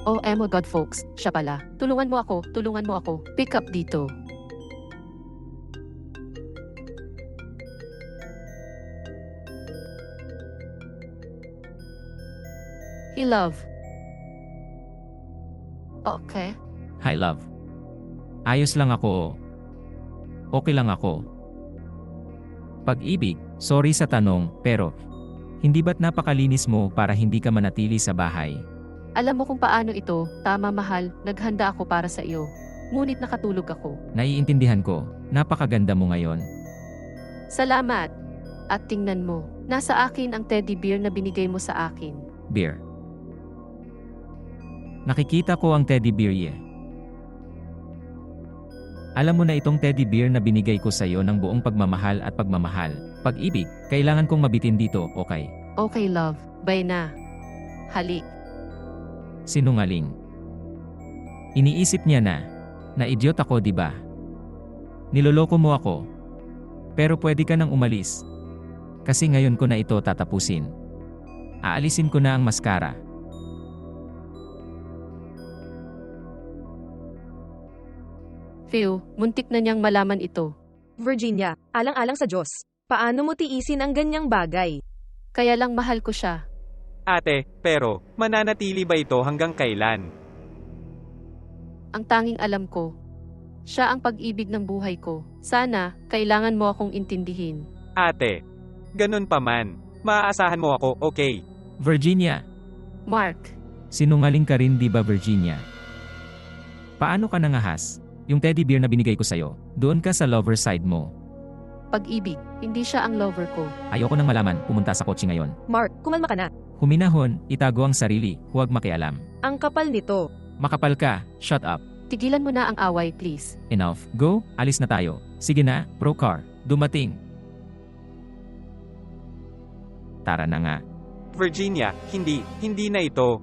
Oh my God folks, siya pala. Tulungan mo ako, tulungan mo ako. Pick up dito. He love. Okay. Hi love. Ayos lang ako. Okay lang ako. Pag-ibig, sorry sa tanong, pero hindi ba't napakalinis mo para hindi ka manatili sa bahay? Alam mo kung paano ito, tama mahal, naghanda ako para sa iyo. Ngunit nakatulog ako. Naiintindihan ko, napakaganda mo ngayon. Salamat. At tingnan mo, nasa akin ang teddy bear na binigay mo sa akin. Bear. Nakikita ko ang teddy bear ye. Alam mo na itong teddy bear na binigay ko sa iyo ng buong pagmamahal at pagmamahal. Pag-ibig, kailangan kong mabitin dito, okay? Okay love, bye na. Halik. Sinungaling. Iniisip niya na idiot ako, di ba? Niloloko mo ako. Pero pwede ka nang umalis. Kasi ngayon ko na ito tatapusin. Aalisin ko na ang maskara. Phil, muntik na niyang malaman ito. Virginia, alang-alang sa Diyos. Paano mo tiisin ang ganyang bagay? Kaya lang mahal ko siya. Ate, pero, mananatili ba ito hanggang kailan? Ang tanging alam ko, siya ang pag-ibig ng buhay ko. Sana, kailangan mo akong intindihin. Ate, ganun pa man. Maaasahan mo ako, okay? Virginia, Mark, sinungaling ka rin, di ba Virginia? Paano ka nangahas? Yung teddy bear na binigay ko sa'yo, doon ka sa lover side mo. pag-ibig, hindi siya ang lover ko. Ayoko nang malaman, pumunta sa kotse ngayon. Mark, kumalma ka na. Huminahon, itago ang sarili, huwag makialam. Ang kapal nito. Makapal ka, shut up. Tigilan mo na ang away, please. Enough, go, alis na tayo. Sige na, pro car, dumating. Tara na nga. Virginia, hindi na ito.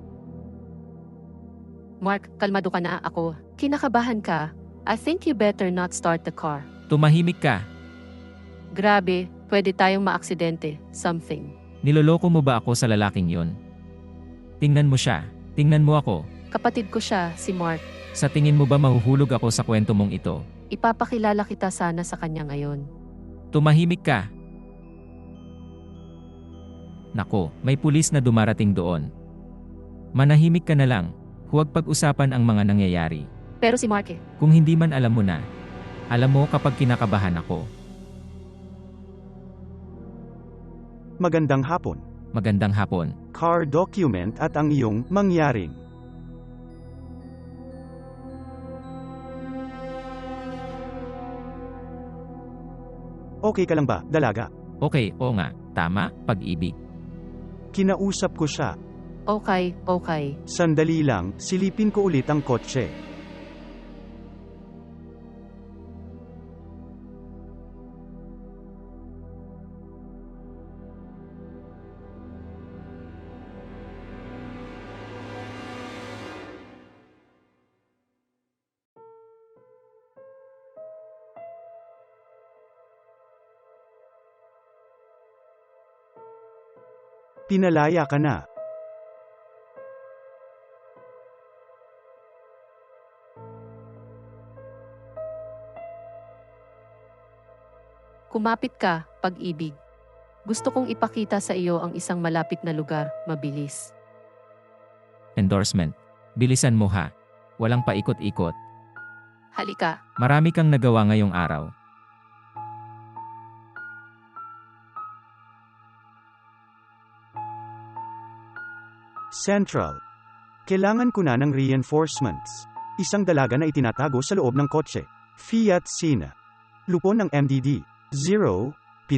Mark, kalmado ka na ako. Kinakabahan ka. I think you better not start the car. Tumahimik ka. Grabe, pwede tayong maaksidente. Something. Niloloko mo ba ako sa lalaking yon? Tingnan mo siya, tingnan mo ako. Kapatid ko siya, si Mark. Sa tingin mo ba mahuhulog ako sa kwento mong ito? Ipapakilala kita sana sa kanya ngayon. Tumahimik ka. Nako, may pulis na dumarating doon. Manahimik ka na lang. Huwag pag-usapan ang mga nangyayari. Pero si Mark Kung hindi man alam mo na. Alam mo kapag kinakabahan ako. Magandang hapon. Magandang hapon. Car document at ang iyong mangyaring. Okay ka lang ba, dalaga? Okay, oo nga. Tama, pag-ibig. Kinausap ko siya. Okay. Sandali lang, silipin ko ulit ang kotse. Pinalaya ka na. Kumapit ka, pag-ibig. Gusto kong ipakita sa iyo ang isang malapit na lugar, mabilis. Endorsement. Bilisan mo ha. Walang paikot-ikot. Halika. Marami kang nagawa ngayong araw. Central. Kailangan ko na ng reinforcements. Isang dalaga na itinatago sa loob ng kotse. Fiat Sina. Lupon ng MDD. 0720.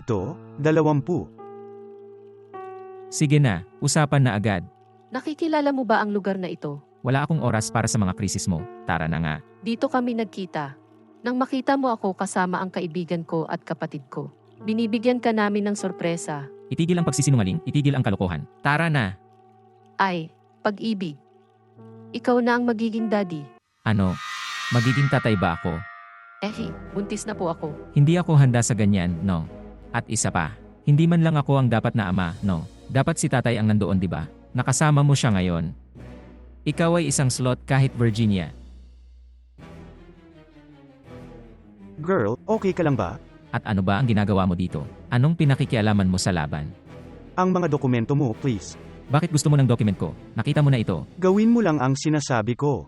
Sige na, usapan na agad. Nakikilala mo ba ang lugar na ito? Wala akong oras para sa mga krisis mo. Tara na nga. Dito kami nagkita. Nang makita mo ako kasama ang kaibigan ko at kapatid ko. Binibigyan ka namin ng sorpresa. Itigil ang pagsisinungaling, itigil ang kalokohan. Tara na. Ay, pag-ibig. Ikaw na ang magiging daddy. Ano? Magiging tatay ba ako? Buntis na po ako. Hindi ako handa sa ganyan, no? At isa pa, hindi man lang ako ang dapat na ama, no? Dapat si tatay ang nandoon, di ba? Nakasama mo siya ngayon. Ikaw ay isang slot kahit Virginia. Girl, okay ka lang ba? At ano ba ang ginagawa mo dito? Anong pinakikialaman mo sa laban? Ang mga dokumento mo, please. Bakit gusto mo ng document ko? Nakita mo na ito. Gawin mo lang ang sinasabi ko.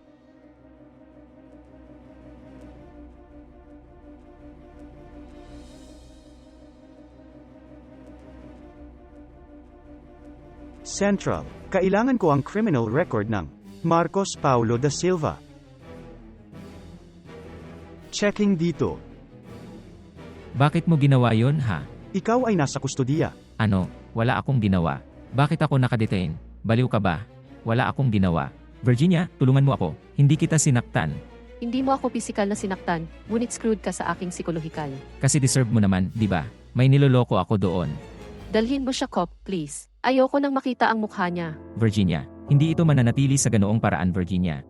Central. Kailangan ko ang criminal record ng Marcos Paulo da Silva. Checking dito. Bakit mo ginawa yon ha? Ikaw ay nasa kustodiya. Ano? Wala akong ginawa. Bakit ako nakadetain? Baliw ka ba? Wala akong ginawa. Virginia, tulungan mo ako. Hindi kita sinaktan. Hindi mo ako pisikal na sinaktan, ngunit screwed ka sa aking psikolohikal. Kasi deserve mo naman, di ba? May niloloko ako doon. Dalhin mo siya, cop, please. Ayoko nang makita ang mukha niya. Virginia, hindi ito mananatili sa ganoong paraan, Virginia.